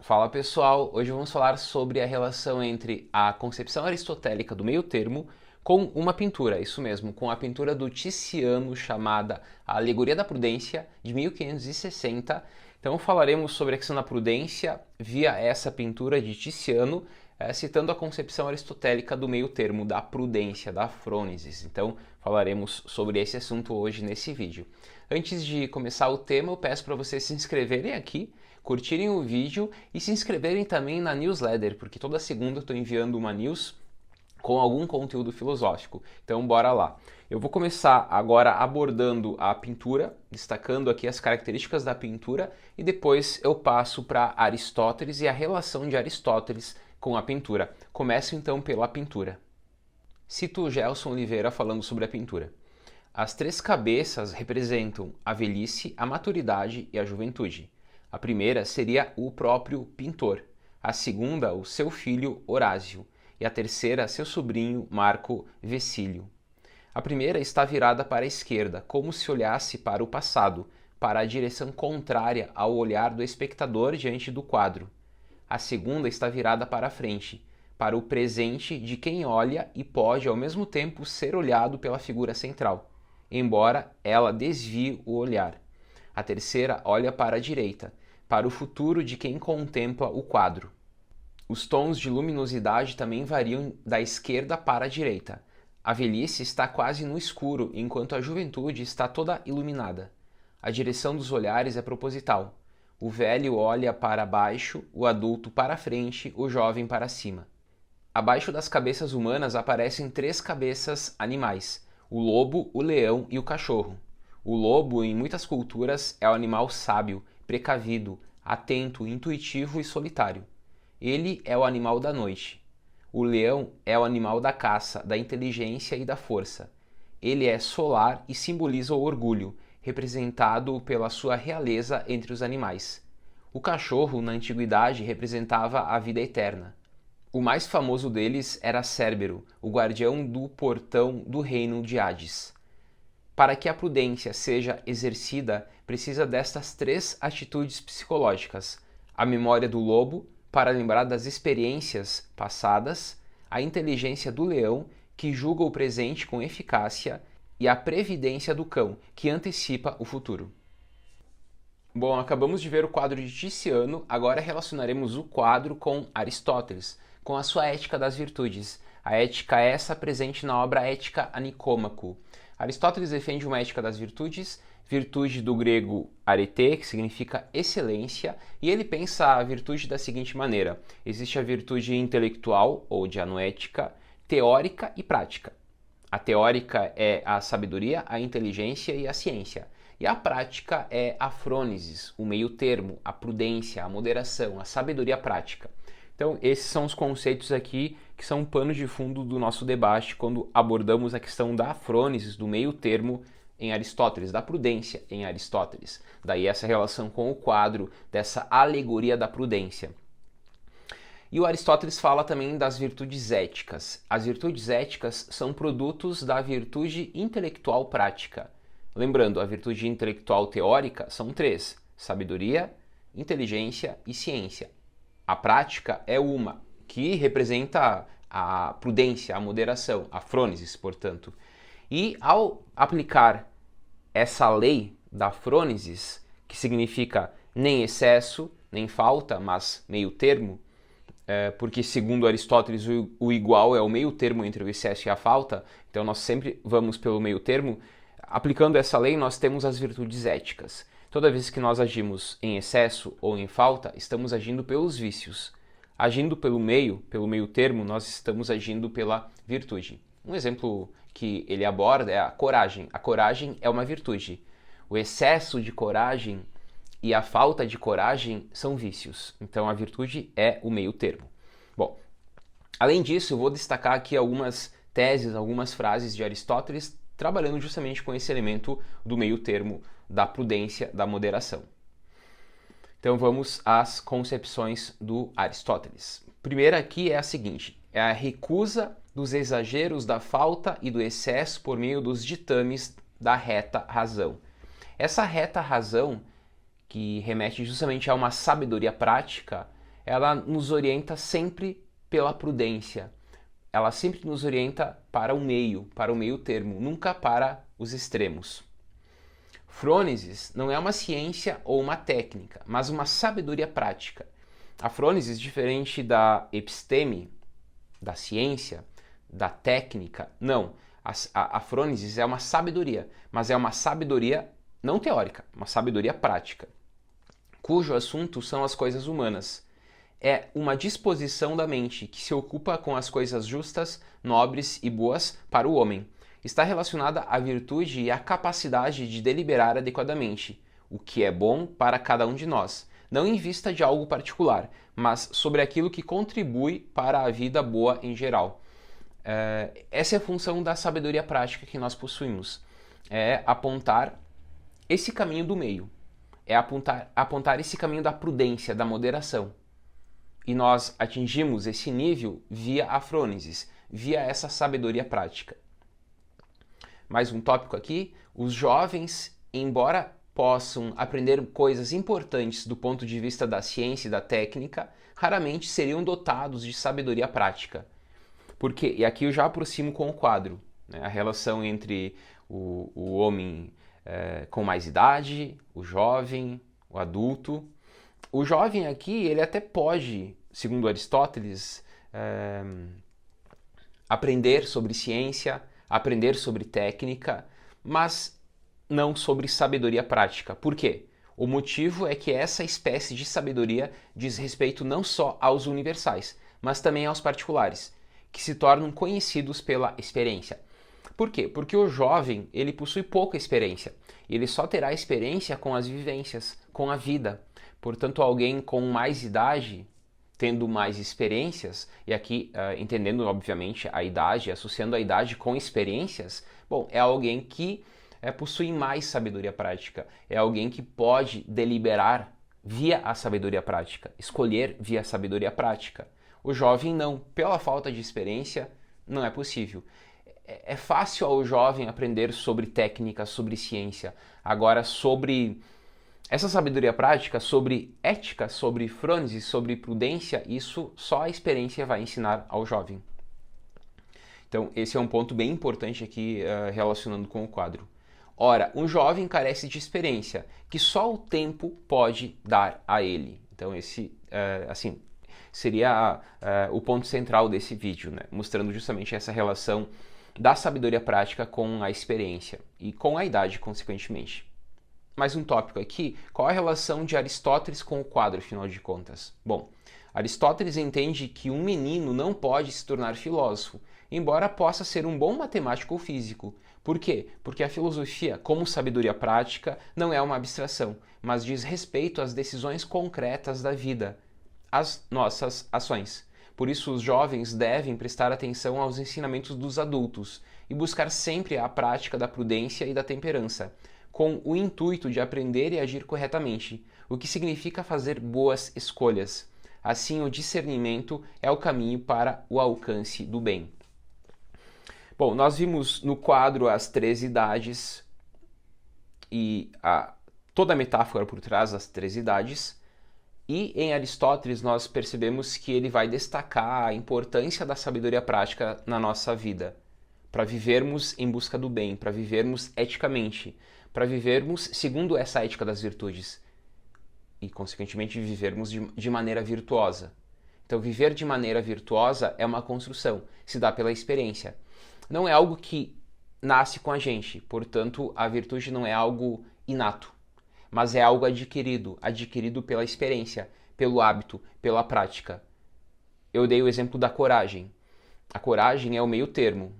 Fala pessoal, hoje vamos falar sobre a relação entre a concepção aristotélica do meio termo com uma pintura, isso mesmo, com a pintura do Tiziano chamada A Alegoria da Prudência, de 1560. Então falaremos sobre a questão da prudência via essa pintura de Tiziano, citando a concepção aristotélica do meio termo, da prudência, da frônesis. Então falaremos sobre esse assunto hoje nesse vídeo. Antes de começar o tema, eu peço para vocês se inscreverem aqui, curtirem o vídeo e se inscreverem também na newsletter, porque toda segunda eu estou enviando uma news com algum conteúdo filosófico. Então bora lá. Eu vou começar agora abordando a pintura, destacando aqui as características da pintura e depois eu passo para Aristóteles e a relação de Aristóteles com a pintura. Começo então pela pintura. Cito o Gelson Oliveira falando sobre a pintura. As três cabeças representam a velhice, a maturidade e a juventude. A primeira seria o próprio pintor, a segunda o seu filho Horásio e a terceira seu sobrinho Marco Vecílio. A primeira está virada para a esquerda, como se olhasse para o passado, para a direção contrária ao olhar do espectador diante do quadro. A segunda está virada para a frente, para o presente de quem olha e pode ao mesmo tempo ser olhado pela figura central, embora ela desvie o olhar. A terceira olha para a direita, para o futuro de quem contempla o quadro. Os tons de luminosidade também variam da esquerda para a direita. A velhice está quase no escuro, enquanto a juventude está toda iluminada. A direção dos olhares é proposital. O velho olha para baixo, o adulto para frente, o jovem para cima. Abaixo das cabeças humanas aparecem três cabeças animais: o lobo, o leão e o cachorro. O lobo, em muitas culturas, é o animal sábio, precavido, atento, intuitivo e solitário. Ele é o animal da noite. O leão é o animal da caça, da inteligência e da força. Ele é solar e simboliza o orgulho, representado pela sua realeza entre os animais. O cachorro, na antiguidade, representava a vida eterna. O mais famoso deles era Cérbero, o guardião do portão do reino de Hades. Para que a prudência seja exercida, precisa destas três atitudes psicológicas: a memória do lobo, para lembrar das experiências passadas, a inteligência do leão, que julga o presente com eficácia, e a previdência do cão, que antecipa o futuro. Bom, acabamos de ver o quadro de Tiziano, agora relacionaremos o quadro com Aristóteles, com a sua Ética das Virtudes. A ética é essa presente na obra Ética a Nicômaco. Aristóteles defende uma ética das virtudes, virtude do grego arete, que significa excelência, e ele pensa a virtude da seguinte maneira: existe a virtude intelectual, ou dianoética, teórica e prática. A teórica é a sabedoria, a inteligência e a ciência. E a prática é a frônesis, o meio termo, a prudência, a moderação, a sabedoria prática. Então, esses são os conceitos aqui que são um pano de fundo do nosso debate quando abordamos a questão da frônesis, do meio termo em Aristóteles, da prudência em Aristóteles. Daí essa relação com o quadro dessa alegoria da prudência. E o Aristóteles fala também das virtudes éticas. As virtudes éticas são produtos da virtude intelectual prática. Lembrando, a virtude intelectual teórica são três: sabedoria, inteligência e ciência. A prática é uma, que representa a prudência, a moderação, a frônesis, portanto. E ao aplicar essa lei da frônesis, que significa nem excesso, nem falta, mas meio termo, porque segundo Aristóteles o igual é o meio termo entre o excesso e a falta, então nós sempre vamos pelo meio termo. Aplicando essa lei, nós temos as virtudes éticas. Toda vez que nós agimos em excesso ou em falta, estamos agindo pelos vícios. Agindo pelo meio termo, nós estamos agindo pela virtude. Um exemplo que ele aborda é a coragem. A coragem é uma virtude. O excesso de coragem e a falta de coragem são vícios. Então a virtude é o meio termo. Bom, além disso, eu vou destacar aqui algumas teses, algumas frases de Aristóteles, trabalhando justamente com esse elemento do meio termo, da prudência, da moderação. Então vamos às concepções do Aristóteles. Primeira aqui é a seguinte: é a recusa dos exageros, da falta e do excesso por meio dos ditames da reta razão. Essa reta razão, que remete justamente a uma sabedoria prática, ela nos orienta sempre pela prudência. Ela sempre nos orienta para o meio termo, nunca para os extremos. Frônesis não é uma ciência ou uma técnica, mas uma sabedoria prática. A frônesis, diferente da episteme, da ciência, da técnica, não. A frônesis é uma sabedoria, mas é uma sabedoria não teórica, uma sabedoria prática, cujo assunto são as coisas humanas. É uma disposição da mente que se ocupa com as coisas justas, nobres e boas para o homem. Está relacionada à virtude e à capacidade de deliberar adequadamente, o que é bom para cada um de nós, não em vista de algo particular, mas sobre aquilo que contribui para a vida boa em geral. Essa é a função da sabedoria prática que nós possuímos, é apontar esse caminho do meio, é apontar esse caminho da prudência, da moderação. E nós atingimos esse nível via a frônesis, via essa sabedoria prática. Mais um tópico aqui: os jovens, embora possam aprender coisas importantes do ponto de vista da ciência e da técnica, raramente seriam dotados de sabedoria prática. Porque, e aqui eu já aproximo com o quadro, né, a relação entre o homem com mais idade, o jovem, o adulto. O jovem aqui, ele até pode, segundo Aristóteles, aprender sobre ciência, aprender sobre técnica, mas não sobre sabedoria prática. Por quê? O motivo é que essa espécie de sabedoria diz respeito não só aos universais, mas também aos particulares, que se tornam conhecidos pela experiência. Por quê? Porque o jovem, ele possui pouca experiência. Ele só terá experiência com as vivências, com a vida. Portanto, alguém com mais idade, tendo mais experiências, e aqui entendendo obviamente a idade, associando a idade com experiências, bom, é alguém que possui mais sabedoria prática, é alguém que pode deliberar via a sabedoria prática, escolher via a sabedoria prática. O jovem não, pela falta de experiência, não é possível. É fácil ao jovem aprender sobre técnica, sobre ciência. Agora, sobre essa sabedoria prática, sobre ética, sobre frônesis, sobre prudência, isso só a experiência vai ensinar ao jovem. Então, esse é um ponto bem importante aqui relacionando com o quadro. Ora, um jovem carece de experiência, que só o tempo pode dar a ele. Então, esse, assim, seria o ponto central desse vídeo, né? Mostrando justamente essa relação da sabedoria prática com a experiência e com a idade, consequentemente. Mais um tópico aqui: qual a relação de Aristóteles com o quadro, afinal de contas? Bom, Aristóteles entende que um menino não pode se tornar filósofo, embora possa ser um bom matemático ou físico. Por quê? Porque a filosofia, como sabedoria prática, não é uma abstração, mas diz respeito às decisões concretas da vida, às nossas ações. Por isso, os jovens devem prestar atenção aos ensinamentos dos adultos e buscar sempre a prática da prudência e da temperança, com o intuito de aprender e agir corretamente, o que significa fazer boas escolhas. Assim, o discernimento é o caminho para o alcance do bem. Bom, nós vimos no quadro as 3 idades e toda a metáfora por trás das 3 idades. E em Aristóteles nós percebemos que ele vai destacar a importância da sabedoria prática na nossa vida, para vivermos em busca do bem, para vivermos eticamente, para vivermos segundo essa ética das virtudes e, consequentemente, vivermos de maneira virtuosa. Então, viver de maneira virtuosa é uma construção, se dá pela experiência. Não é algo que nasce com a gente, portanto, a virtude não é algo inato, mas é algo adquirido pela experiência, pelo hábito, pela prática. Eu dei o exemplo da coragem. A coragem é o meio termo.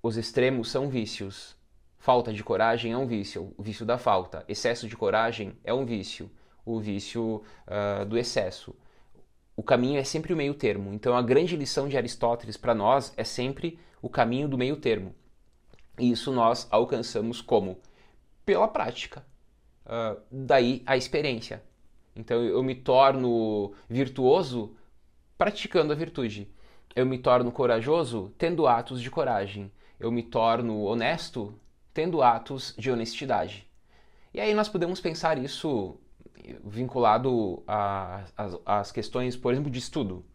Os extremos são vícios. Falta de coragem é um vício, o vício da falta. Excesso de coragem é um vício, o vício do excesso. O caminho é sempre o meio termo. Então a grande lição de Aristóteles para nós é sempre o caminho do meio termo. E isso nós alcançamos como? Pela prática. Daí a experiência. Então eu me torno virtuoso praticando a virtude. Eu me torno corajoso tendo atos de coragem. Eu me torno honesto tendo atos de honestidade. E aí nós podemos pensar isso vinculado às questões, por exemplo, de estudo.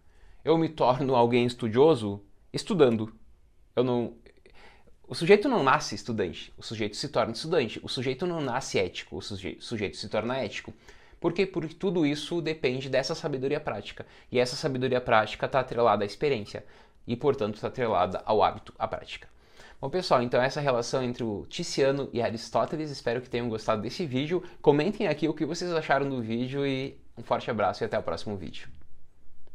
Eu me torno alguém estudioso estudando. Eu não, o sujeito não nasce estudante, o sujeito se torna estudante. O sujeito não nasce ético, o sujeito se torna ético. Por quê? Porque tudo isso depende dessa sabedoria prática. E essa sabedoria prática está atrelada à experiência. E, portanto, está atrelada ao hábito, à prática. Bom, pessoal, então essa relação entre o Tiziano e Aristóteles, espero que tenham gostado desse vídeo. Comentem aqui o que vocês acharam do vídeo e um forte abraço e até o próximo vídeo.